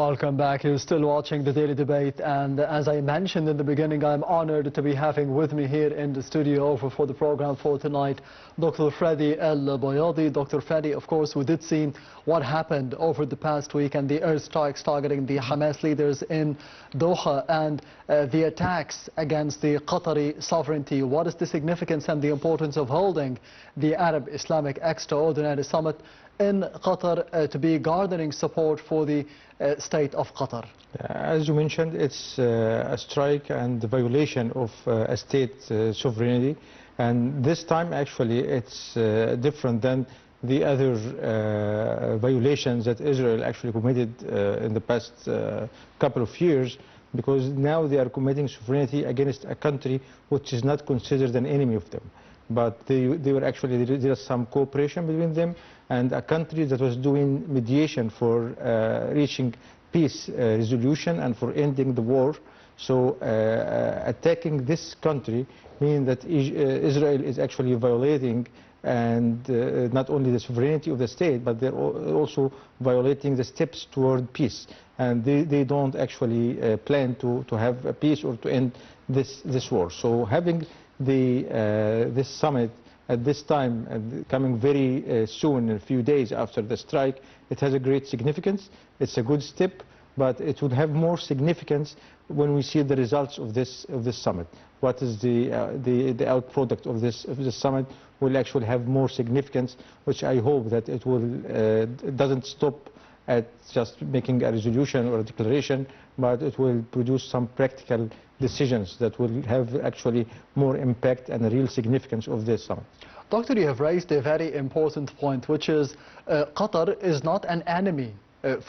Welcome back. You're still watching the Daily Debate, and as I mentioned in the beginning, I'm honored to be having with me here in the studio for the program for tonight Dr. Freedy Baiady. Dr. Freedy, of course, we did see what happened over the past week and the airstrikes targeting the Hamas leaders in Doha and the attacks against the Qatari sovereignty. What is the significance and the importance of holding the Arab Islamic Extraordinary Summit in Qatar to be garnering support for the state of Qatar? As you mentioned, it's a strike and the violation of a state sovereignty, and this time actually it's different than the other violations that Israel actually committed in the past couple of years, because now they are committing sovereignty against a country which is not considered an enemy of them. But they were actually, there was some cooperation between them and a country that was doing mediation for reaching peace resolution and for ending the war. So attacking this country means that Israel is actually violating and not only the sovereignty of the state, but they're also violating the steps toward peace. And they don't actually plan to have a peace or to end this war. So having this summit at this time, and coming very soon, in a few days after the strike, it has a great significance. It's a good step, but it would have more significance when we see the results of this summit. What is the outproduct of this summit will actually have more significance, which I hope that it will doesn't stop at just making a resolution or a declaration, but it will produce some practical decisions that will have actually more impact and a real significance of this summit. Doctor, you have raised a very important point, which is Qatar is not an enemy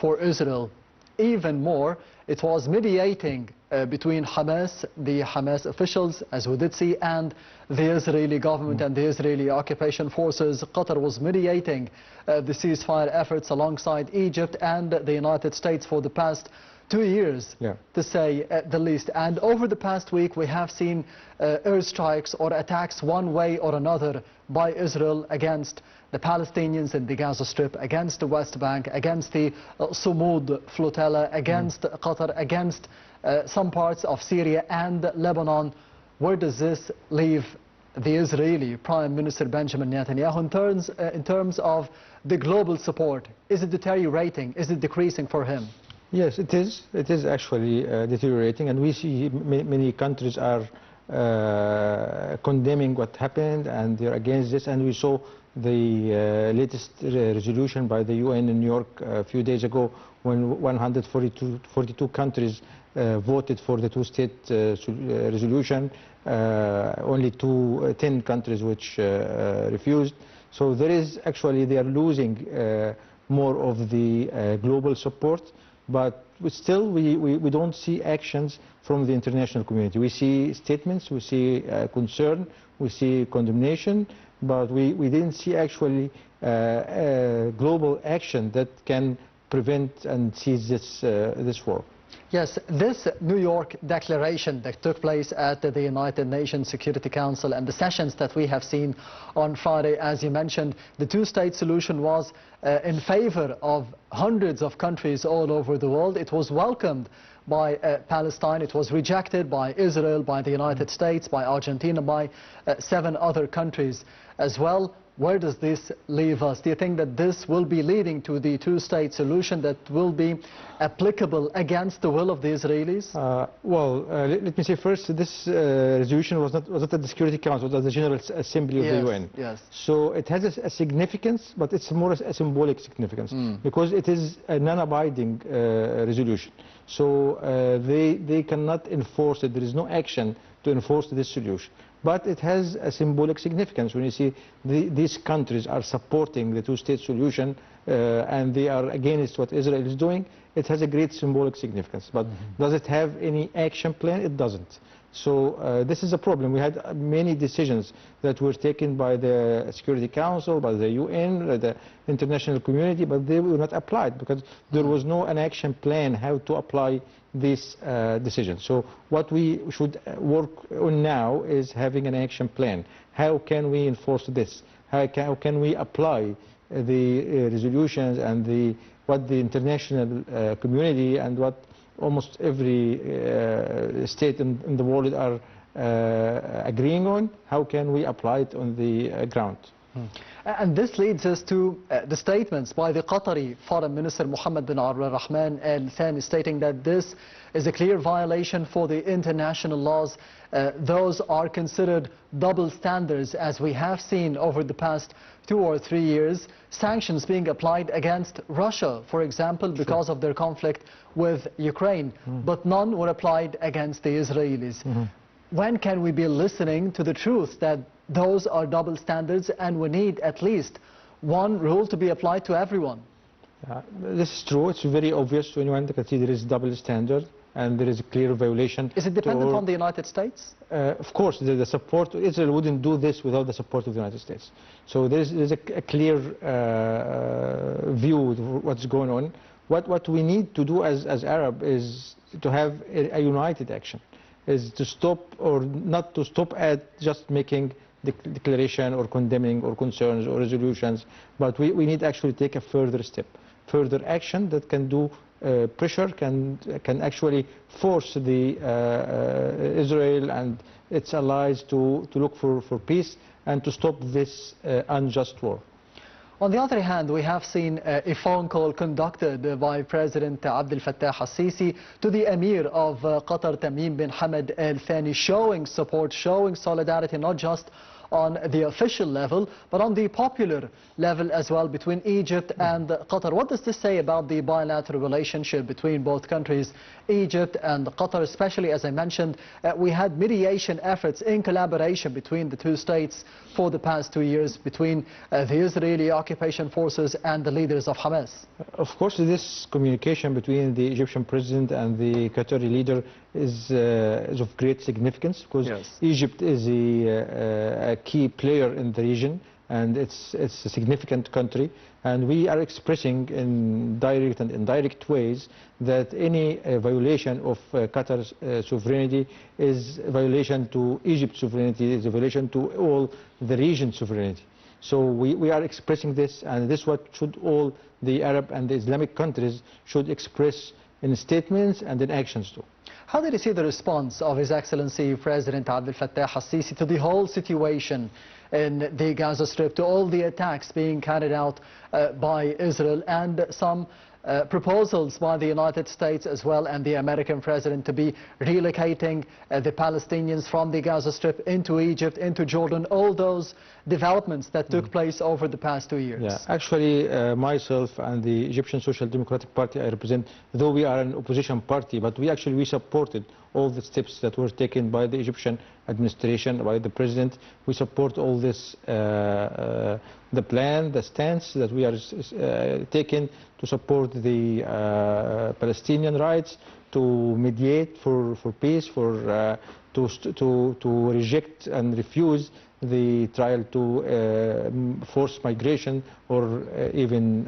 for Israel. Even more, it was mediating between Hamas, the Hamas officials, as we did see, and the Israeli government and the Israeli occupation forces. Qatar was mediating the ceasefire efforts alongside Egypt and the United States for the past 2 years, to say the least. And over the past week, we have seen airstrikes or attacks one way or another by Israel against the Palestinians in the Gaza Strip, against the West Bank, against the Sumud flotilla, against Qatar, against some parts of Syria and Lebanon. Where does this leave the Israeli Prime Minister Benjamin Netanyahu in terms of the global support? Is it deteriorating? Is it decreasing for him? Yes, it is. It is actually deteriorating, and we see many countries are condemning what happened, and they're against this. And we saw the latest resolution by the UN in New York a few days ago, when 142 countries voted for the two-state resolution. Only 10 countries which refused. So there is actually, they are losing more of the global support. But still, we don't see actions from the international community. We see statements, we see concern, we see condemnation, but we didn't see actually global action that can prevent and seize this war. Yes, this New York declaration that took place at the United Nations Security Council and the sessions that we have seen on Friday, as you mentioned, the two-state solution was in favor of hundreds of countries all over the world. It was welcomed by Palestine. It was rejected by Israel, by the United States, by Argentina, by 7 other countries as well. Where does this leave us? Do you think that this will be leading to the two-state solution that will be applicable against the will of the Israelis? Let me say first, this resolution was not at the Security Council, it was at the General Assembly of the UN. Yes. So it has a significance, but it's more a symbolic significance, because it is a non-abiding resolution. So they cannot enforce it. There is no action to enforce this solution. But it has a symbolic significance when you see these countries are supporting the two-state solution and they are against what Israel is doing. It has a great symbolic significance. But does it have any action plan? It doesn't. So this is a problem. We had many decisions that were taken by the Security Council, by the UN, the international community, but they were not applied because there was an action plan how to apply this decision. So what we should work on now is having an action plan. How can we enforce this? How can we apply the resolutions and the what the international community and what almost every state in the world are agreeing on, how can we apply it on the ground? And this leads us to the statements by the Qatari Foreign Minister Mohammed bin Abdulrahman Al Thani, stating that this is a clear violation for the international laws. Those are considered double standards, as we have seen over the past 2 or 3 years, sanctions being applied against Russia, for example, because of their conflict with Ukraine, but none were applied against the Israelis. When can we be listening to the truth that those are double standards and we need at least one rule to be applied to everyone? This is true. It's very obvious to anyone to see there is double standard and there is a clear violation. Is it dependent on the United States? Of course, the support. Israel wouldn't do this without the support of the United States. So there's a clear view of what's going on. What we need to do as Arab is to have a united action, is to stop, or not to stop at just making declaration or condemning or concerns or resolutions, but we need actually take a further step, further action that can do pressure, can actually force the Israel and its allies to look for peace and to stop this unjust war. On the other hand, we have seen a phone call conducted by President Abdel Fattah al-Sisi to the Emir of Qatar, Tamim bin Hamad Al Thani, showing support, showing solidarity, not just on the official level, but on the popular level as well, between Egypt and Qatar. What does this say about the bilateral relationship between both countries, Egypt and Qatar? Especially, as I mentioned, we had mediation efforts in collaboration between the two states for the past 2 years, between the Israeli occupation forces and the leaders of Hamas. Of course, this communication between the Egyptian president and the Qatari leader is of great significance, because Egypt is a key player in the region, and it's a significant country, and we are expressing in direct and indirect ways that any violation of Qatar's sovereignty is a violation to Egypt's sovereignty, is a violation to all the region's sovereignty. So we are expressing this, and this is what should all the Arab and the Islamic countries should express in statements and in actions too. How did you see the response of His Excellency President Abdel Fattah al-Sisi to the whole situation in the Gaza Strip, to all the attacks being carried out by Israel, and some proposals by the United States as well and the American president to be relocating the Palestinians from the Gaza Strip into Egypt, into Jordan, all those developments that took place over the past 2 years? Yeah, actually myself and the Egyptian Social Democratic Party I represent, though we are an opposition party, but we supported all the steps that were taken by the Egyptian administration, by the president. We support all this, the plan, the stance that we are taking to support the Palestinian rights, to mediate for peace, to reject and refuse the trial to force migration or even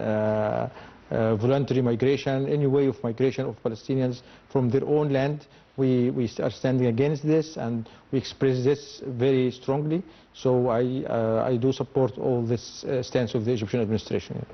voluntary migration, any way of migration of Palestinians from their own land. We are standing against this, and we express this very strongly. So I do support all this stance of the Egyptian administration.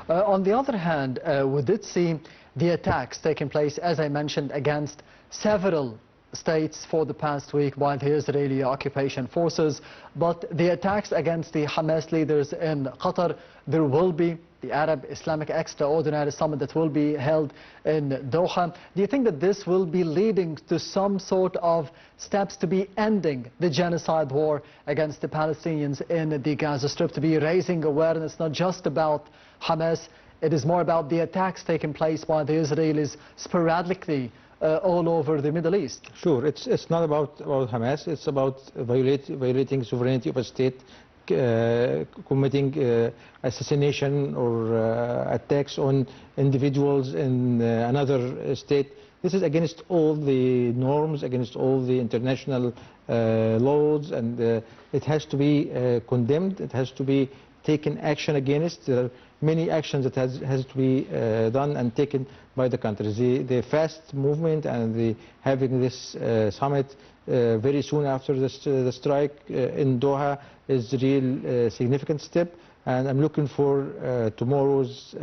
On the other hand, we did see the attacks taking place, as I mentioned, against several states for the past week by the Israeli occupation forces. But the attacks against the Hamas leaders in Qatar, there will be the Arab Islamic Extraordinary Summit that will be held in Doha. Do you think that this will be leading to some sort of steps to be ending the genocide war against the Palestinians in the Gaza Strip, to be raising awareness not just about Hamas, it is more about the attacks taking place by the Israelis sporadically all over the Middle East? Sure, it's not about Hamas, it's about violating sovereignty of a state, committing assassination or attacks on individuals in another state. This is against all the norms, against all the international laws, and it has to be condemned, it has to be taken action against. There are many actions that has to be done and taken by the countries. The fast movement and having this summit very soon after the strike in Doha is a real significant step, and I'm looking for tomorrow's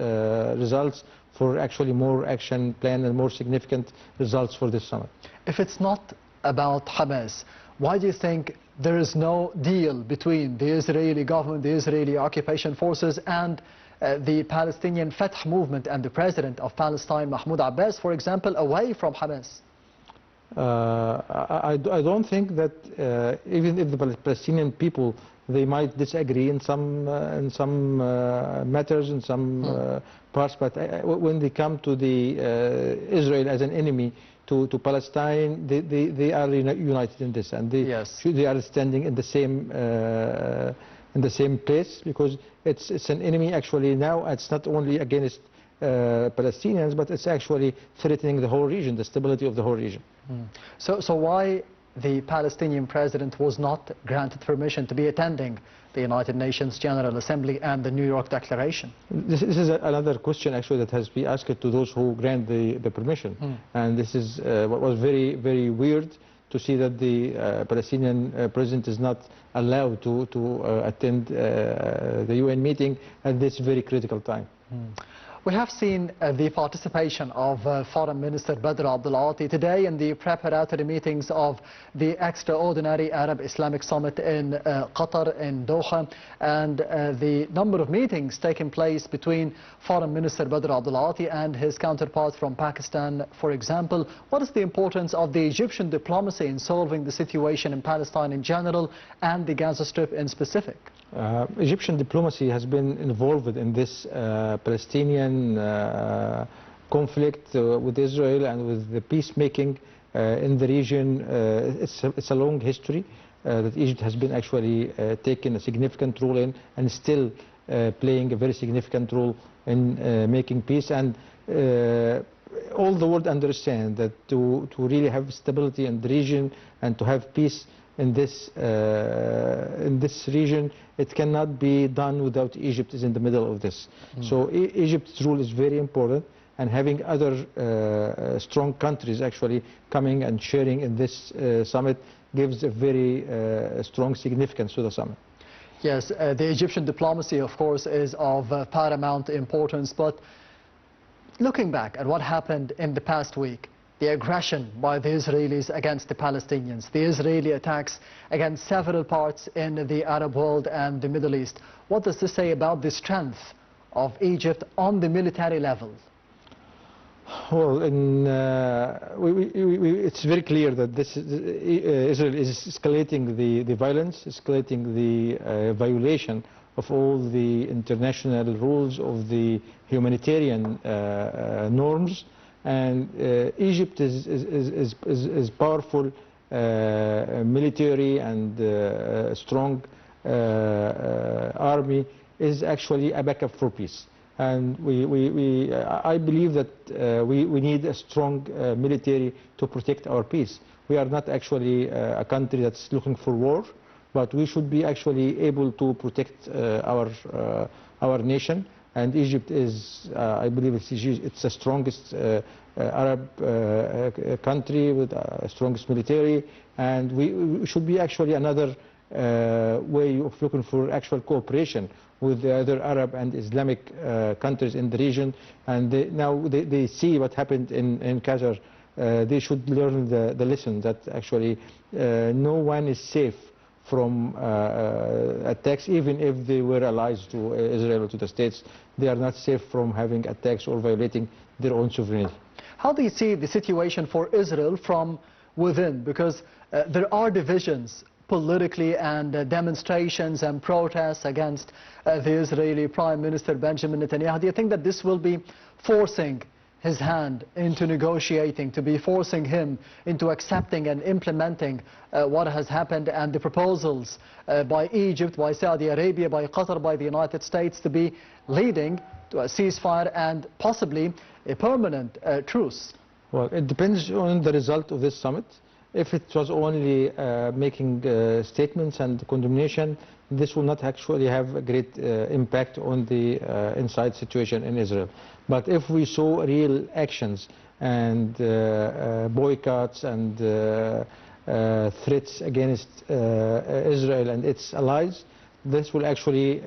results for actually more action plan and more significant results for this summit. If it's not about Hamas, why do you think there is no deal between the Israeli government, the Israeli occupation forces, and the Palestinian Fatah movement and the president of Palestine, Mahmoud Abbas, for example, away from Hamas? I don't think that even if the Palestinian people, they might disagree in some matters, in some parts, but when they come to the Israel as an enemy to Palestine, they are united in this, and they are standing in the same place, because it's an enemy actually now. It's not only against Palestinians, but it's actually threatening the whole region, the stability of the whole region. So why the Palestinian president was not granted permission to be attending the United Nations General Assembly and the New York Declaration? This is another question actually that has been asked to those who grant the permission. And this is what was very, very weird to see that the Palestinian president is not allowed to attend the UN meeting at this very critical time. We have seen the participation of Foreign Minister Badr Abdulati today in the preparatory meetings of the extraordinary Arab Islamic Summit in Qatar, in Doha, and the number of meetings taking place between Foreign Minister Badr Abdulati and his counterpart from Pakistan, for example. What is the importance of the Egyptian diplomacy in solving the situation in Palestine in general and the Gaza Strip in specific? Egyptian diplomacy has been involved in this Palestinian conflict with Israel and with the peacemaking in the region. It's a long history that Egypt has been actually taking a significant role in, and still playing a very significant role in making peace. And all the world understand that to really have stability in the region and to have peace in this region, it cannot be done without Egypt is in the middle of this. So Egypt's role is very important, and having other strong countries actually coming and sharing in this summit gives a very strong significance to the summit. Yes, the Egyptian diplomacy, of course, is of paramount importance, but looking back at what happened in the past week, the aggression by the Israelis against the Palestinians, the Israeli attacks against several parts in the Arab world and the Middle East. What does this say about the strength of Egypt on the military level? Well, it's very clear that Israel is escalating the violence, escalating the violation of all the international rules, of the humanitarian norms. And Egypt is powerful military and strong army is actually a backup for peace. And I believe that we need a strong military to protect our peace. We are not actually a country that's looking for war, but we should be actually able to protect our nation. And Egypt is, I believe it's the strongest Arab country with the strongest military, and we should be actually another way of looking for actual cooperation with the other Arab and Islamic countries in the region. And now they see what happened in Qatar. They should learn the lesson that actually no one is safe from attacks, even if they were allies to Israel or to the States. They are not safe from having attacks or violating their own sovereignty. How do you see the situation for Israel from within? Because there are divisions politically and demonstrations and protests against the Israeli Prime Minister Benjamin Netanyahu. Do you think that this will be forcing his hand into negotiating, to be forcing him into accepting and implementing what has happened and the proposals by Egypt, by Saudi Arabia, by Qatar, by the United States to be leading to a ceasefire and possibly a permanent truce? Well, it depends on the result of this summit. If it was only making statements and condemnation, this will not actually have a great impact on the inside situation in Israel. But if we saw real actions and boycotts and threats against Israel and its allies, this will actually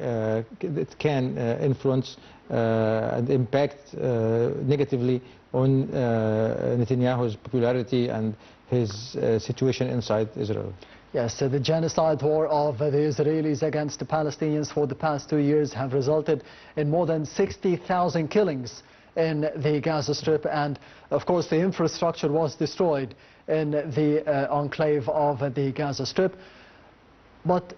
it can influence and impact negatively on Netanyahu's popularity and his situation inside Israel. Yes, the genocide war of the Israelis against the Palestinians for the past 2 years have resulted in more than 60,000 killings in the Gaza Strip, and of course the infrastructure was destroyed in the enclave of the Gaza Strip. But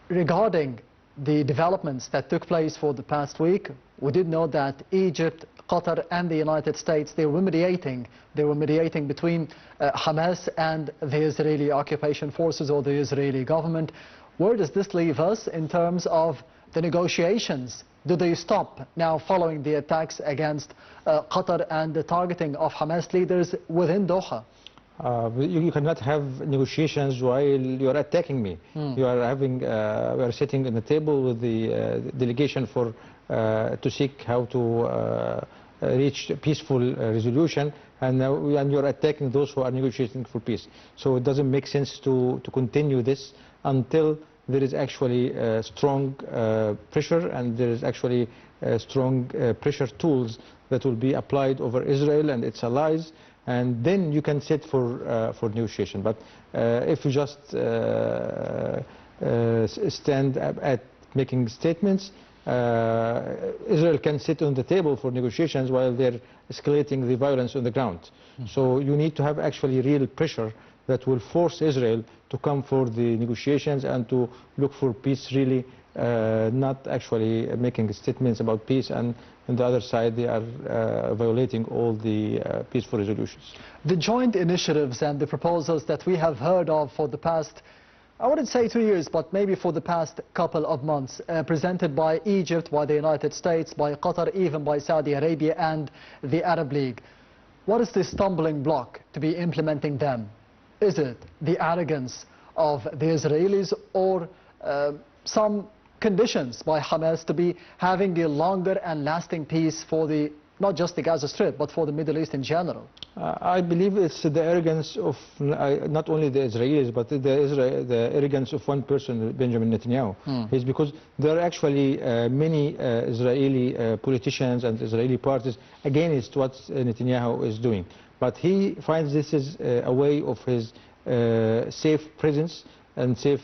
regarding the developments that took place for the past week, we did know that Egypt, Qatar and the United States, they were mediating between Hamas and the Israeli occupation forces or the Israeli government. Where does this leave us in terms of the negotiations? Do they stop now following the attacks against Qatar and the targeting of Hamas leaders within Doha? You cannot have negotiations while you are attacking me. You are having, we are sitting at the table with the delegation for to seek how to reach a peaceful resolution, and you are attacking those who are negotiating for peace. So it doesn't make sense to continue this until there is actually strong pressure, and there is actually strong pressure tools that will be applied over Israel and its allies, and then you can sit for negotiation. But if you just stand at making statements, Israel can sit on the table for negotiations while they're escalating the violence on the ground. So you need to have actually real pressure that will force Israel to come for the negotiations and to look for peace, really, not actually making statements about peace, and on the other side they are violating all the peaceful resolutions. The joint initiatives and the proposals that we have heard of for the past, I wouldn't say 2 years, but maybe for the past couple of months, presented by Egypt, by the United States, by Qatar, even by Saudi Arabia and the Arab League. What is the stumbling block to be implementing them? Is it the arrogance of the Israelis, or some conditions by Hamas to be having a longer and lasting peace for the, not just the Gaza Strip, but for the Middle East in general? I believe it's the arrogance of not only the Israelis, but the arrogance of one person, Benjamin Netanyahu. It's because there are actually many Israeli politicians and Israeli parties against what Netanyahu is doing. But he finds this is a way of his safe presence and safe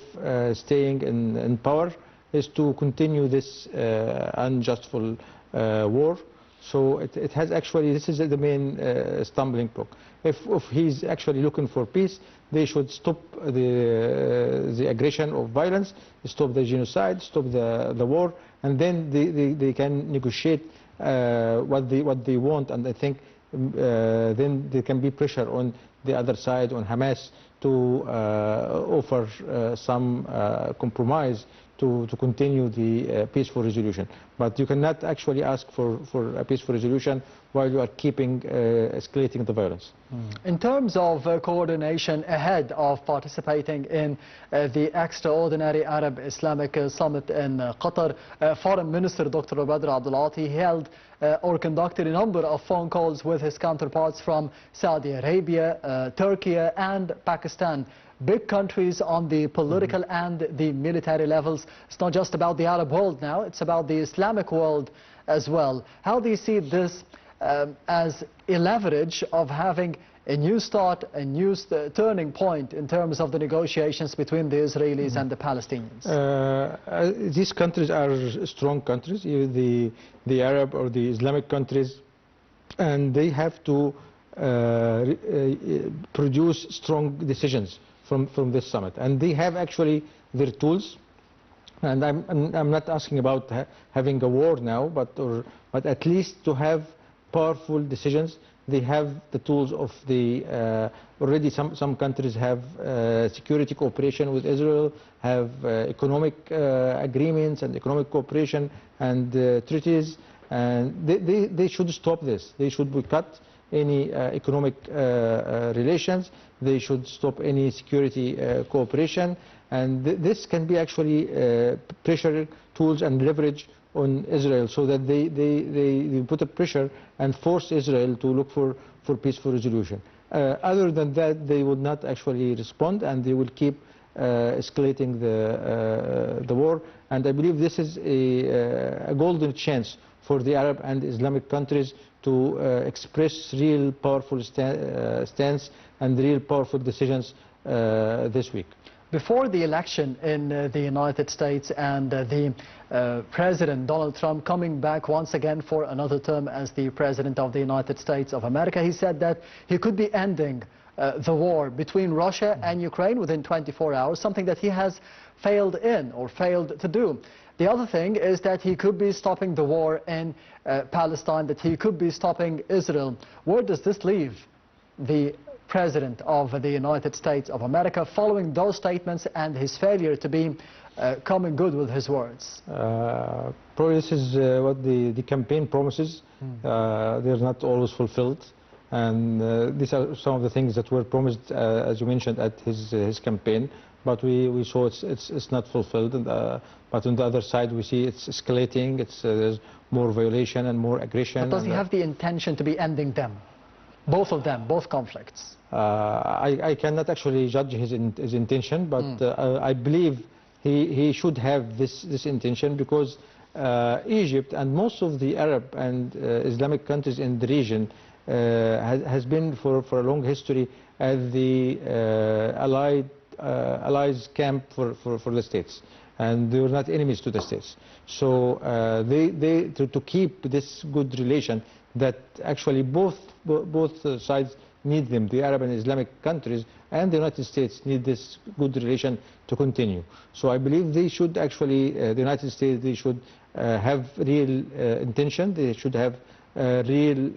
staying in power, is to continue this unjustful war. So it has actually, this is the main stumbling block. If he's actually looking for peace, they should stop the aggression of violence, stop the genocide, stop the war, and then they can negotiate what they want. And I think then there can be pressure on the other side, on Hamas, to offer some compromise to continue the peaceful resolution. But you cannot actually ask for a peaceful resolution while you are keeping escalating the violence. In terms of coordination ahead of participating in the extraordinary Arab Islamic Summit in Qatar, Foreign Minister Dr. Badr Abdulati held or conducted a number of phone calls with his counterparts from Saudi Arabia, Turkey and Pakistan. Big countries on the political and the military levels. It's not just about the Arab world now, it's about the Islamic world as well. How do you see this as a leverage of having a new start, a new turning point in terms of the negotiations between the Israelis and the Palestinians? These countries are strong countries, the Arab or the Islamic countries, and they have to produce strong decisions from this summit, and they have actually their tools. And I'm not asking about having a war now, but at least to have powerful decisions. They have the tools of the already some countries have security cooperation with Israel, have economic agreements and economic cooperation and treaties, and they should stop this. They should boycott any economic relations. They should stop any security cooperation, and this can be actually pressure tools and leverage on Israel, so that they put a pressure and force Israel to look for peaceful resolution. Other than that, they will not actually respond, and they will keep escalating the war. And I believe this is a golden chance for the Arab and Islamic countries to express real powerful stance and real powerful decisions this week. Before the election in the United States and the President Donald Trump coming back once again for another term as the President of the United States of America, he said that he could be ending the war between Russia and Ukraine within 24 hours, something that he has failed to do. The other thing is that he could be stopping the war in Palestine, that he could be stopping Israel. Where does this leave the President of the United States of America following those statements and his failure to be coming good with his words? Probably this is what the campaign promises. They're not always fulfilled. And these are some of the things that were promised, as you mentioned, at his campaign. But we saw it's not fulfilled. And, but on the other side, we see it's escalating. There's more violation and more aggression. But does he have the intention to be ending them? Both of them, both conflicts? I cannot actually judge his intention, but I believe he should have this intention, because Egypt and most of the Arab and Islamic countries in the region has been for a long history as the allies camp for the states, and they were not enemies to the states. So to keep this good relation that actually both sides need them, the Arab and Islamic countries and the United States need this good relation to continue. So I believe they should actually, the United States, they should have real intention, they should have real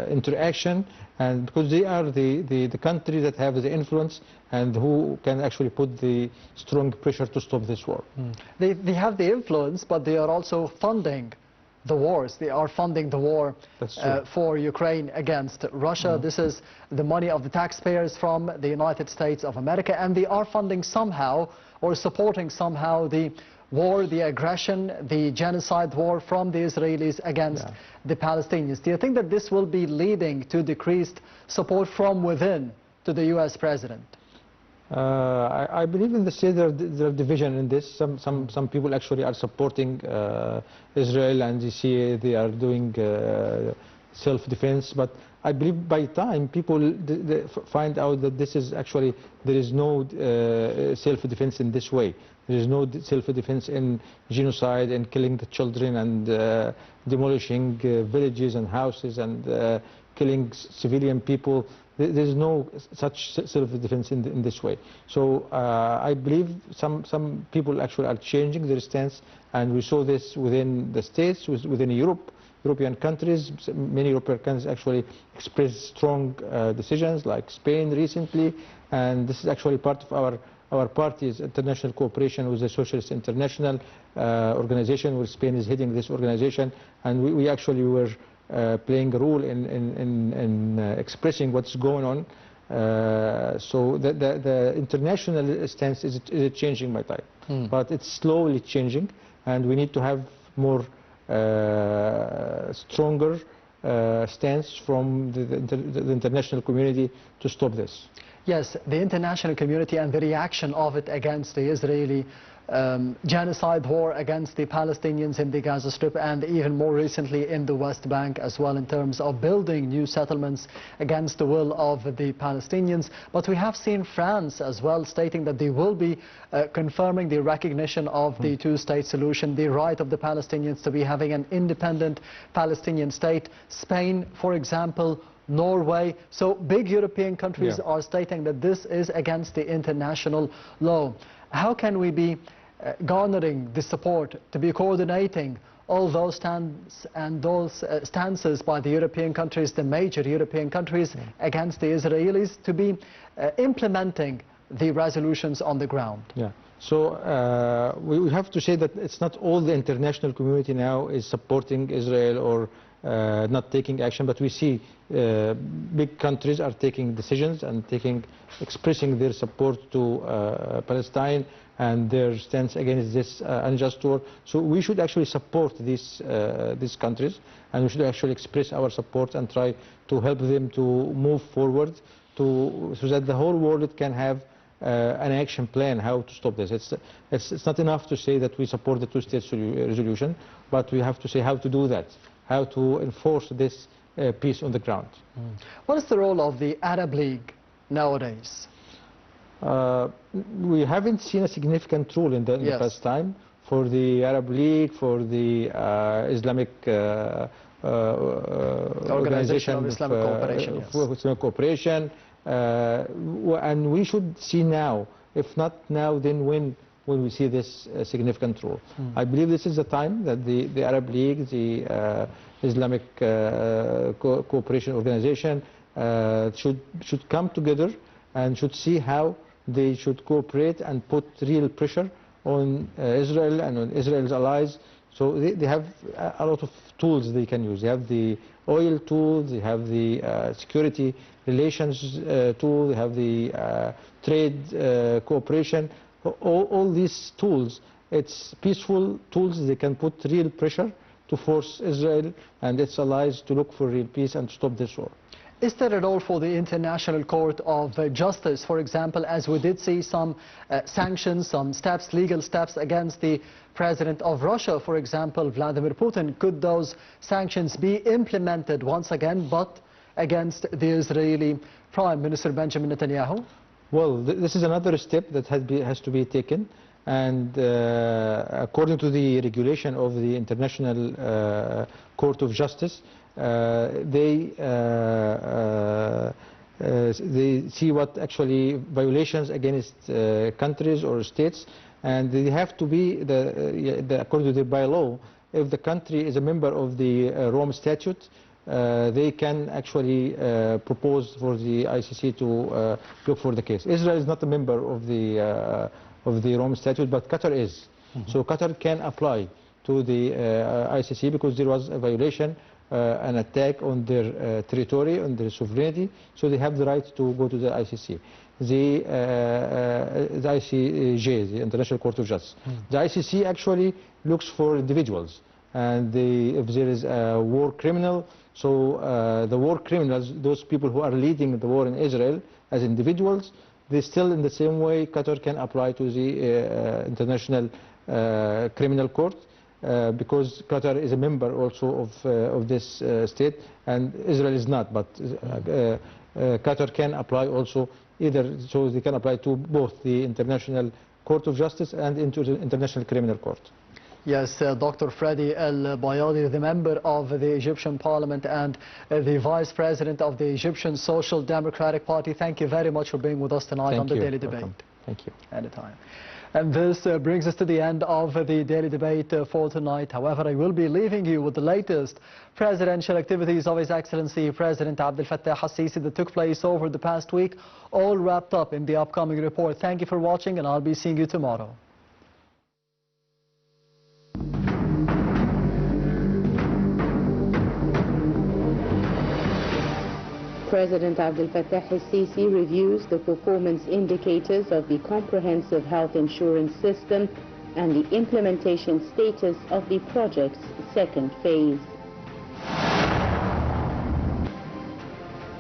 interaction, and because they are the country that have the influence and who can actually put the strong pressure to stop this war. They have the influence, but they are also funding the wars. They are funding the war for Ukraine against Russia. This is the money of the taxpayers from the United States of America, and they are funding somehow or supporting somehow the war, the aggression, the genocide war from the Israelis against the Palestinians. Do you think that this will be leading to decreased support from within to the U.S. president? I believe in the state there's division in this. Some people actually are supporting Israel, and you see they are doing self-defense. But I believe by time people find out that this is actually, there is no self-defense in this way. There is no self-defense in genocide and killing the children and demolishing villages and houses and killing civilian people. There is no such self-defense in this way. So I believe some people actually are changing their stance, and we saw this within the States, within European countries. Many European countries actually expressed strong decisions, like Spain recently, and this is actually part of our party's international cooperation with the Socialist International organization, where Spain is heading this organization, and we actually were playing a role in expressing what's going on. So the international stance is changing by time, but it's slowly changing, and we need to have more stronger stance from the international community to stop this. Yes, the international community and the reaction of it against the Israeli genocide war against the Palestinians in the Gaza Strip, and even more recently in the West Bank as well, in terms of building new settlements against the will of the Palestinians. But we have seen France as well stating that they will be confirming the recognition of the two-state solution, the right of the Palestinians to be having an independent Palestinian state. Spain, for example, Norway. So big European countries are stating that this is against the international law. How can we be garnering the support to be coordinating all those stands and those stances by the European countries, the major European countries, against the Israelis, to be implementing the resolutions on the ground? So we have to say that it's not all the international community now is supporting Israel or not taking action, but we see big countries are taking decisions and expressing their support to Palestine and their stance against this unjust war. So we should actually support these countries, and we should actually express our support and try to help them to move forward so that the whole world can have an action plan how to stop this. It's not enough to say that we support the two-state resolution, but we have to say how to do that, how to enforce this peace on the ground. What is the role of the Arab League nowadays? We haven't seen a significant role in the past time for the Arab League, for the Islamic Organization of Islamic Cooperation. Islamic Cooperation. And we should see now, if not now, then when we see this significant role. I believe this is the time that the Arab League, the Islamic Cooperation Organization should come together and should see how they should cooperate and put real pressure on Israel and on Israel's allies. So they have a lot of tools they can use. They have the oil tools, they have the security relations tool, they have the trade cooperation. All these tools, it's peaceful tools. They can put real pressure to force Israel and its allies to look for real peace and stop this war. Is there a role for the International Court of Justice, for example, as we did see some sanctions, some steps, legal steps against the President of Russia, for example, Vladimir Putin? Could those sanctions be implemented once again, but against the Israeli Prime Minister Benjamin Netanyahu? Well, this is another step that has to be taken. And according to the regulation of the International Court of Justice, they see what actually violations against countries or states, and they have to be, according to the bylaw, if the country is a member of the Rome Statute, they can actually propose for the ICC to look for the case. Israel is not a member of the Rome Statute, but Qatar is. So Qatar can apply to the ICC because there was a violation, an attack on their territory, on their sovereignty, so they have the right to go to the ICC. The ICJ, the International Court of Justice. The ICC actually looks for individuals, and if there is a war criminal, so the war criminals, those people who are leading the war in Israel as individuals, they still in the same way Qatar can apply to the International Criminal Court, because Qatar is a member also of this state, and Israel is not, but Qatar can apply also either, so they can apply to both the International Court of Justice and into the International Criminal Court. Yes, Dr. Freedy Baiady, the member of the Egyptian Parliament and the Vice President of the Egyptian Social Democratic Party, thank you very much for being with us tonight on the Daily Debate. Thank you. Anytime. And this brings us to the end of the Daily Debate for tonight. However, I will be leaving you with the latest presidential activities of His Excellency President Abdel Fattah al-Sisi that took place over the past week, all wrapped up in the upcoming report. Thank you for watching, and I'll be seeing you tomorrow. President Abdel Fattah al-Sisi reviews the performance indicators of the comprehensive health insurance system and the implementation status of the project's second phase.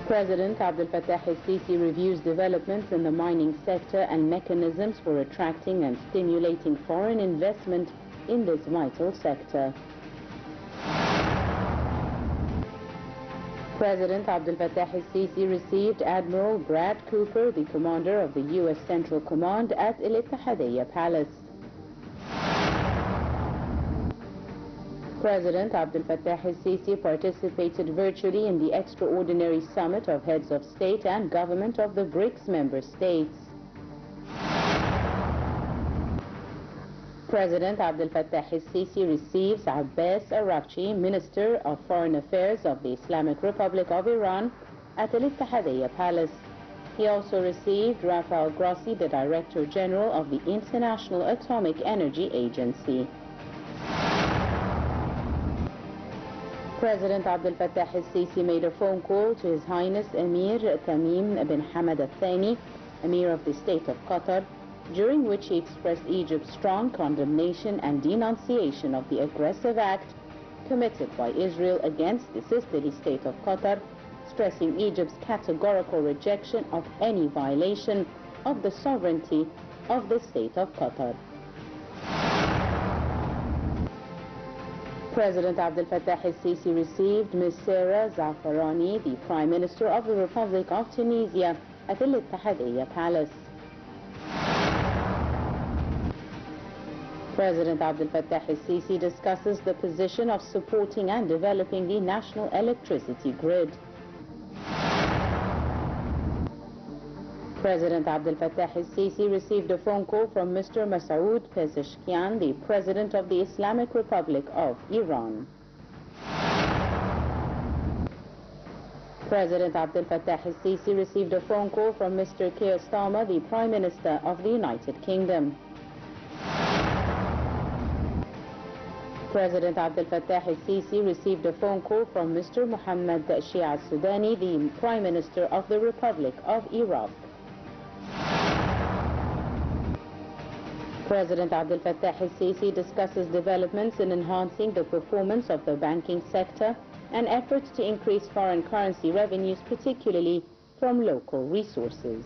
President Abdel Fattah al-Sisi reviews developments in the mining sector and mechanisms for attracting and stimulating foreign investment in this vital sector. President Abdel Fattah al-Sisi received Admiral Brad Cooper, the commander of the U.S. Central Command, at Al-Ittihadiyya Palace. President Abdel Fattah al-Sisi participated virtually in the extraordinary summit of heads of state and government of the BRICS member states. President Abdel Fattah al-Sisi receives Abbas Araqchi, Minister of Foreign Affairs of the Islamic Republic of Iran, at Al-Ittihadiyya Palace. He also received Rafael Grossi, the Director General of the International Atomic Energy Agency. President Abdel Fattah al-Sisi made a phone call to His Highness Emir Tamim bin Hamad al-Thani, Emir of the State of Qatar, during which he expressed Egypt's strong condemnation and denunciation of the aggressive act committed by Israel against the sisterly state of Qatar, stressing Egypt's categorical rejection of any violation of the sovereignty of the state of Qatar. President Abdel Fattah al-Sisi received Ms. Sarah Zafarani, the Prime Minister of the Republic of Tunisia, at the Ittihadiyya Palace. President Abdel Fattah al-Sisi discusses the position of supporting and developing the national electricity grid. President Abdel Fattah al-Sisi received a phone call from Mr. Masoud Pezeshkian, the President of the Islamic Republic of Iran. President Abdel Fattah al-Sisi received a phone call from Mr. Keir Starmer, the Prime Minister of the United Kingdom. President Abdel Fattah al-Sisi received a phone call from Mr. Mohammed Shia al-Sudani, the Prime Minister of the Republic of Iraq. President Abdel Fattah al-Sisi discusses developments in enhancing the performance of the banking sector and efforts to increase foreign currency revenues, particularly from local resources.